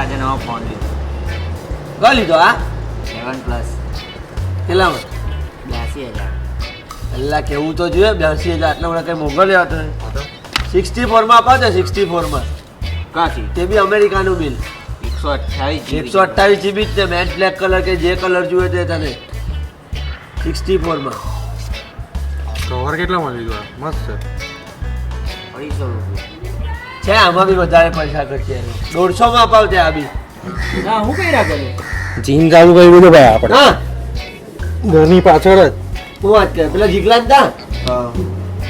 આજે નવો ફોન લીધો. કયો લીધો? આ 7 પ્લસ કેટલામાં? 82,000. પેલા કેવું તો જોઈએ 82,000 આટલા બધા કઈ મોંઘો લેવા તો 64 માં અપાવજો. 64 માં કાચી તે બી અમેરિકાનું બિલ 128 GB જ છે. મેટ બ્લેક કલર કે જે કલર જોઈએ તે તને 64 માં. કવર કેટલામાં લીધું? મસ્ત છે. 250 રૂપિયા છે આમાં બી વધારે પૈસા ખર્ચે 150 માં અપાવજે આ બી. ના હું કઈ ના કરું. જીન ચાલુ કરી દીધું ભાઈ આપણે હા ઘરની પાછળ જ. હું વાત કરે પેલા જીગલાન તા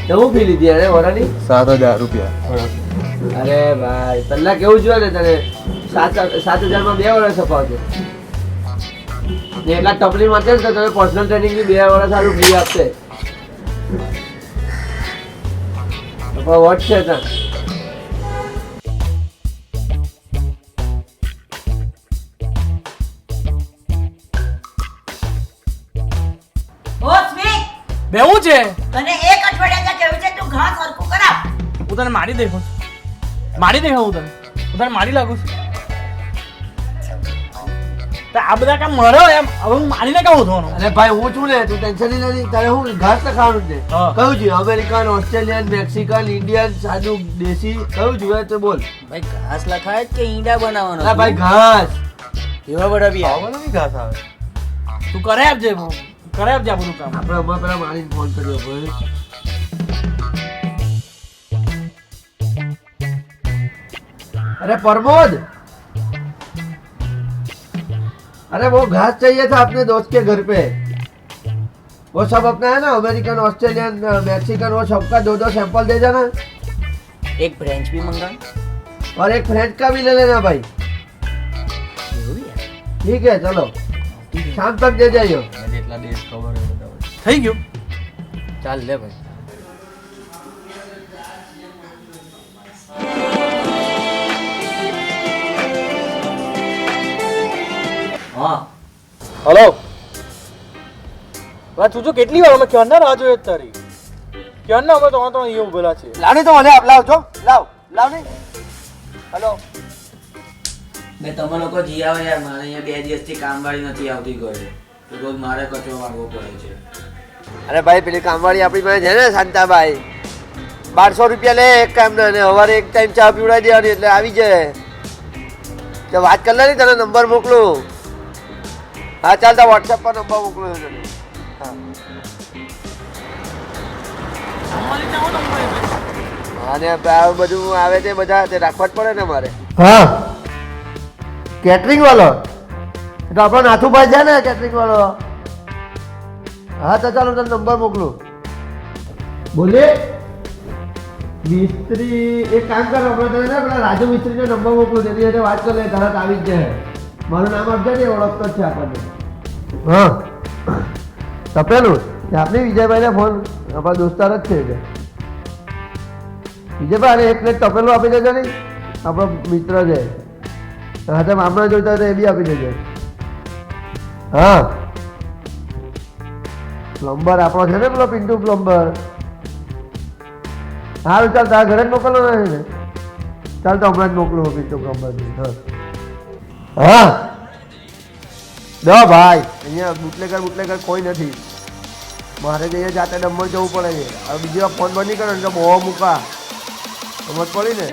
તો હું પી લીધી અરે વરાની 7,000 રૂપિયા. અરે ભાઈ પેલા કેવું જોઈએ ને તને 7,000 માં 2 વર્ષ અપાવજો ને એકાદ ટપલી માટે તો તને પર્સનલ ટ્રેનિંગ ની 2 વર્ષ સારું ફ્રી આપશે. વોટ છે ત્યાં બેવું છે તને એક અઠવાડિયા કેવું છે તું ઘાસ સરખું કરાવ. હું તને મારી દેખું હું તને મારી લાગુ છું તો આ બધા કામ મરો એમ હવે હું મારીને કામ થવાનું. અરે ભાઈ હું છું ને તું ટેન્શન નહીં લેતી. તારે હું ઘાસ તો ખાવાનું જ છે. હા. કયું જોઈએ? અમેરિકન, ઓસ્ટ્રેલિયન, મેક્સિકન, ઇન્ડિયન, સાદું દેશી કયું જોઈએ તો બોલ. ભાઈ ઘાસ લખાય કે ઈંડા બનાવવાનો? અરે ભાઈ ઘાસ એવા બડા બી આવે. આવા નથી ઘાસ આવે. તું કરે આપજે આ બધું કામ. આપણે હમણાં પેલા મારીને ફોન કર્યો ભાઈ. अरे प्रमोद, अरे वो घास चाहिए था अपने दोस्त के घर पे. वो सब अपना है ना अमेरिकन, ऑस्ट्रेलियन, मैक्सिकन, वो सबका 2-2 सैंपल दे जाना એક ફ્રેન્ચ બી મંગાવ. और एक फ्रेंच का भी ले लेना भाई. ठीक है चलो शाम तक दे जाइयो. જેટલા દેશ ખબર હોય બધા થઈ ગયું. ચાલ લે ભાઈ. હા હલો ભાઈ તું જો કેટલી વાર અમે ક્યારના રાહ જોઈએ છે તારી. ક્યારના અમે તો અહીંયા ઉભેલા છે. लाव नहीं तो મને આપ લાવ છો લાવ નહીં. હેલો મેં તમે લોકો જી આવો યાર. મારે અહીંયા 2 દિવસથી કામવાળી નથી આવતી ઘરે તો રોજ મારે કચરો વાળવો પડે છે. અરે ભાઈ પેલી કામવાળી આપણી પાસે છે ને શાંતાભાઈ 1200 રૂપિયા લે એક કામના અને સવારે એક ટાઈમ ચા પીવડાવી દેવાની એટલે આવી જાય. તો વાત કરી લે ને તને નંબર મોકલું. હા ચાલતા વોટ્સએપ પર નંબર મોકલું તને. હા અને આ બધું આવે તે બધા તે રાખવા જ પડે ને મારે. હા કેટરિંગ વાળો તો આપણો નાથુભાઈ છે ને કેટરિંગ વાળો. હા તો ચાલો તને નંબર મોકલું. બોલે મિસ્ત્રી એક કામ કર આપણે તને ને પેલા રાજુ મિસ્ત્રીનો નંબર મોકલું તેની સાથે વાત કરી લે તરત આવી જ જાય. મારું નામ આપજે ને ઓળખતો જ છે આપણને. હા તપેલું આપણે વિજયભાઈને ફોન આપણા દોસ્તાર જ છે એટલે વિજયભાઈ અરે એક પ્લેટ તપેલું આપી દેજો ને આપણો મિત્ર છે. હા તો મામલા જોઈતા હોય તો એ બી આપી દેજો. હા પ્લમ્બર આપણો છે ને પેલો પિન્ટુ પ્લમ્બર. સારું ચાલ તારા ઘરે જ મોકલવાનો નથી ને? ચાલ તો હમણાં જ મોકલું પિન્ટુ પ્લમ્બર. હા દો ભાઈ અહીંયા બુટલેગર કોઈ નથી. મારે તો અહીંયા જાતે ડમ્બર જવું પડે છે. હવે બીજી વાર ફોન બંધ નહીં કરો ને તો બહુ મૂકા સમજ પડી ને.